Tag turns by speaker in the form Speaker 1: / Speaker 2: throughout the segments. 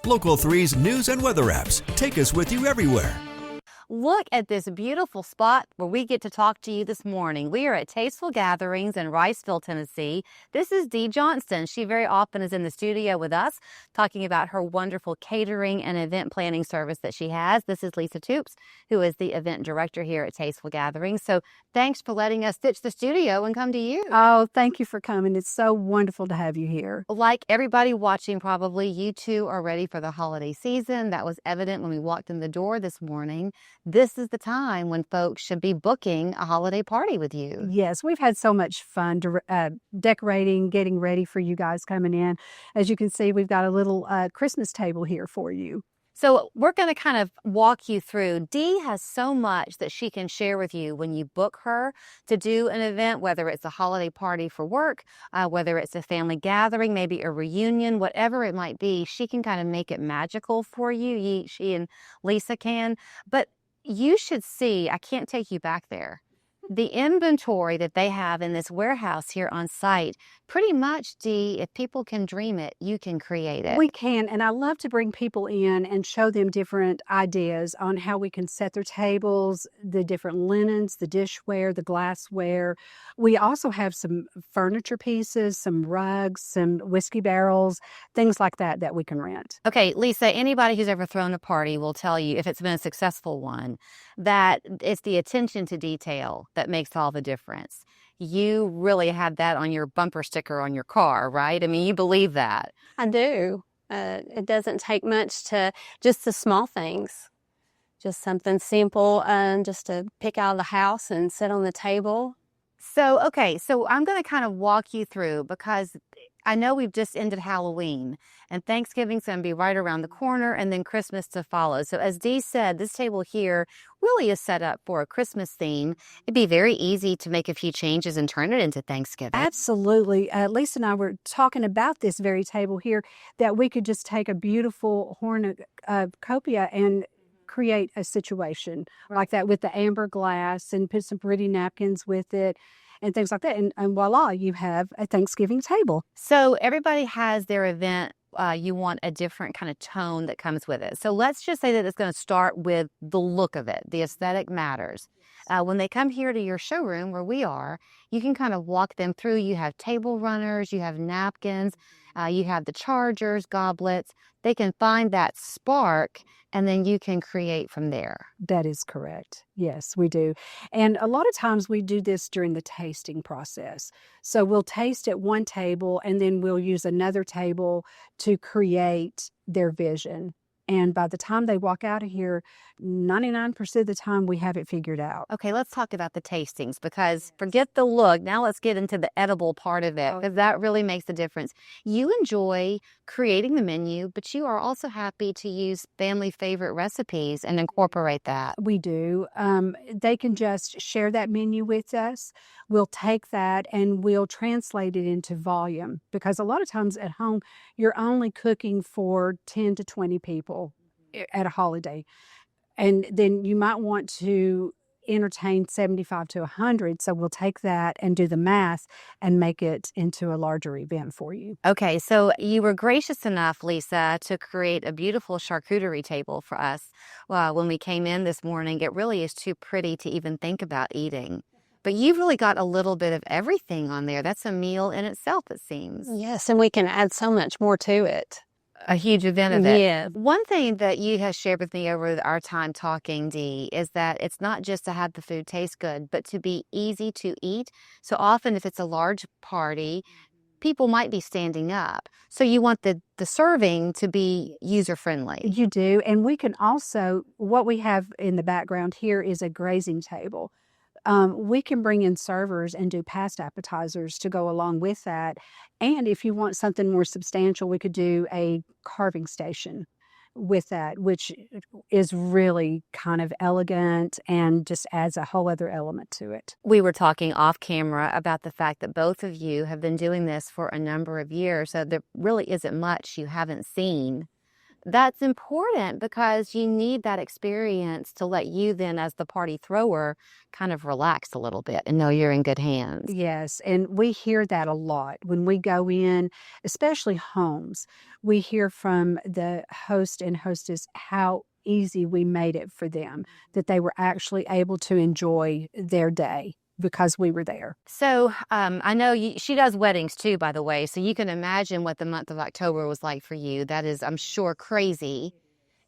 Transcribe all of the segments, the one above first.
Speaker 1: Local 3's news and weather apps take us with you everywhere.
Speaker 2: Look at this beautiful spot where we get to talk to you this morning. We are at Tasteful Gatherings in Riceville, Tennessee. This is Dee Johnston. She very often is in the studio with us talking about her wonderful catering and event planning service that she has. This is Lisa Toops, who is the event director here at Tasteful Gatherings. So thanks for letting us ditch the studio and come to you.
Speaker 3: Oh, thank you for coming. It's so wonderful to have you here.
Speaker 2: Like everybody watching probably, you two are ready for the holiday season. That was evident when we walked in the door this morning. This is the time when folks should be booking a holiday party with you.
Speaker 3: Yes, we've had so much fun decorating, getting ready for you guys coming in. As you can see, we've got a little Christmas table here for you.
Speaker 2: So we're going to kind of walk you through. Dee has so much that she can share with you when you book her to do an event, whether it's a holiday party for work, whether it's a family gathering, maybe a reunion, whatever it might be. She can kind of make it magical for you. She and Lisa can. But you should see, I can't take you back there. The inventory that they have in this warehouse here on site, pretty much, Dee, if people can dream it, you can create it.
Speaker 3: We can, and I love to bring people in and show them different ideas on how we can set their tables, the different linens, the dishware, the glassware. We also have some furniture pieces, some rugs, some whiskey barrels, things like that that we can rent.
Speaker 2: Okay, Lisa, anybody who's ever thrown a party will tell you, if it's been a successful one, that it's the attention to detail that makes all the difference. You really have that on your bumper sticker on your car, right? I mean, you believe that.
Speaker 4: I do. It doesn't take much to just the small things, just something simple, just to pick out of the house and sit on the table.
Speaker 2: So, okay, so I'm going to kind of walk you through, because I know we've just ended Halloween and Thanksgiving's going to be right around the corner, and then Christmas to follow. So as Dee said, this table here really is set up for a Christmas theme. It'd be very easy to make a few changes and turn it into Thanksgiving.
Speaker 3: Absolutely. Lisa and I were talking about this very table here, that we could just take a beautiful cornucopia and create a situation like that with the amber glass and put some pretty napkins with it and things like that. And voila, you have a Thanksgiving table.
Speaker 2: So everybody has their event. You want a different kind of tone that comes with it. So let's just say that it's going to start with the look of it. The aesthetic matters. When they come here to your showroom where we are, you can kind of walk them through. You have table runners, you have napkins, you have the chargers, goblets. They can find that spark, and then you can create from there.
Speaker 3: That is correct. Yes, we do. And a lot of times we do this during the tasting process. So we'll taste at one table, and then we'll use another table to create their vision. And by the time they walk out of here, 99% of the time we have it figured out.
Speaker 2: Okay, let's talk about the tastings, because forget the look. Now let's get into the edible part of it, because that really makes a difference. You enjoy creating the menu, but you are also happy to use family favorite recipes and incorporate that.
Speaker 3: We do. They can just share that menu with us. We'll take that and we'll translate it into volume, because a lot of times at home, you're only cooking for 10 to 20 people at a holiday. And then you might want to entertain 75 to 100. So we'll take that and do the math and make it into a larger event for you.
Speaker 2: Okay, so you were gracious enough, Lisa, to create a beautiful charcuterie table for us. Well, when we came in this morning, it really is too pretty to even think about eating. But you've really got a little bit of everything on there. That's a meal in itself, it seems.
Speaker 4: Yes, and we can add so much more to it.
Speaker 2: A huge event of it.
Speaker 4: Yeah.
Speaker 2: One thing that you have shared with me over our time talking, Dee, is that it's not just to have the food taste good, but to be easy to eat. So often if it's a large party, people might be standing up. So you want the serving to be user-friendly.
Speaker 3: You do. And we can also, what we have in the background here is a grazing table. We can bring in servers and do past appetizers to go along with that. And if you want something more substantial, we could do a carving station with that, which is really kind of elegant and just adds a whole other element to it.
Speaker 2: We were talking off camera about the fact that both of you have been doing this for a number of years, so there really isn't much you haven't seen That's important because you need that experience to let you then, as the party thrower, kind of relax a little bit and know you're in good hands.
Speaker 3: Yes, and we hear that a lot when we go in, especially homes. We hear from the host and hostess how easy we made it for them, that they were actually able to enjoy their day because we were there.
Speaker 2: So I know she does weddings too, by the way. So you can imagine what the month of October was like for you. That is, I'm sure, crazy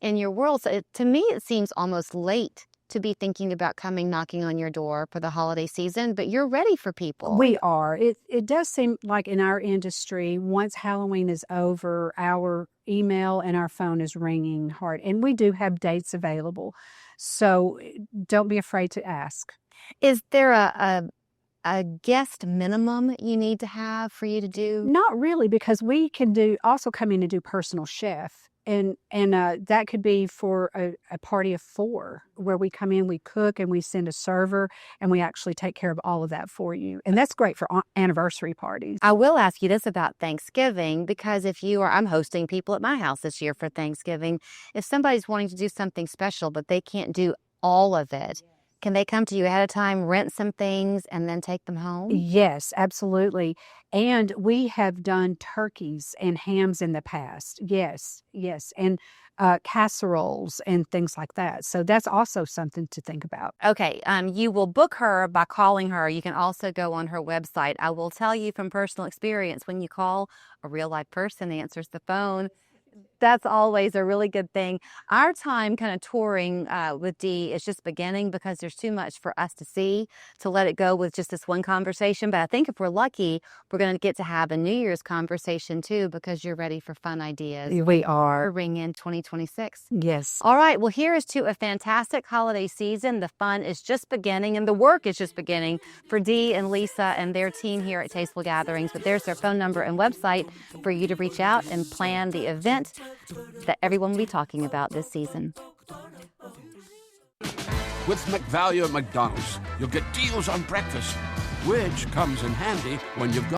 Speaker 2: in your world. So to me, it seems almost late to be thinking about coming knocking on your door for the holiday season, but you're ready for people.
Speaker 3: We are. It does seem like in our industry, once Halloween is over, our email and our phone is ringing hard. And we do have dates available. So don't be afraid to ask.
Speaker 2: Is there a guest minimum you need to have for you to do?
Speaker 3: Not really, because we can also come in and do personal chef. And that could be for a party of 4 where we come in, we cook, and we send a server, and we actually take care of all of that for you. And that's great for anniversary parties.
Speaker 2: I will ask you this about Thanksgiving, because I'm hosting people at my house this year for Thanksgiving. If somebody's wanting to do something special, but they can't do all of it, can they come to you ahead of time, rent some things, and then take them home?
Speaker 3: Yes, absolutely. And we have done turkeys and hams in the past. Yes, yes. And casseroles and things like that. So that's also something to think about.
Speaker 2: Okay, you will book her by calling her. You can also go on her website. I will tell you from personal experience, when you call, a real live person answers the phone. That's always a really good thing. Our time kind of touring with Dee is just beginning because there's too much for us to see to let it go with just this one conversation. But I think if we're lucky, we're going to get to have a New Year's conversation too, because you're ready for fun ideas.
Speaker 3: We are.
Speaker 2: For Ring in 2026.
Speaker 3: Yes.
Speaker 2: All right. Well, here is to a fantastic holiday season. The fun is just beginning and the work is just beginning for Dee and Lisa and their team here at Tasteful Gatherings. But there's their phone number and website for you to reach out and plan the event that everyone will be talking about this season.
Speaker 5: With McValue at McDonald's, you'll get deals on breakfast, which comes in handy when you've got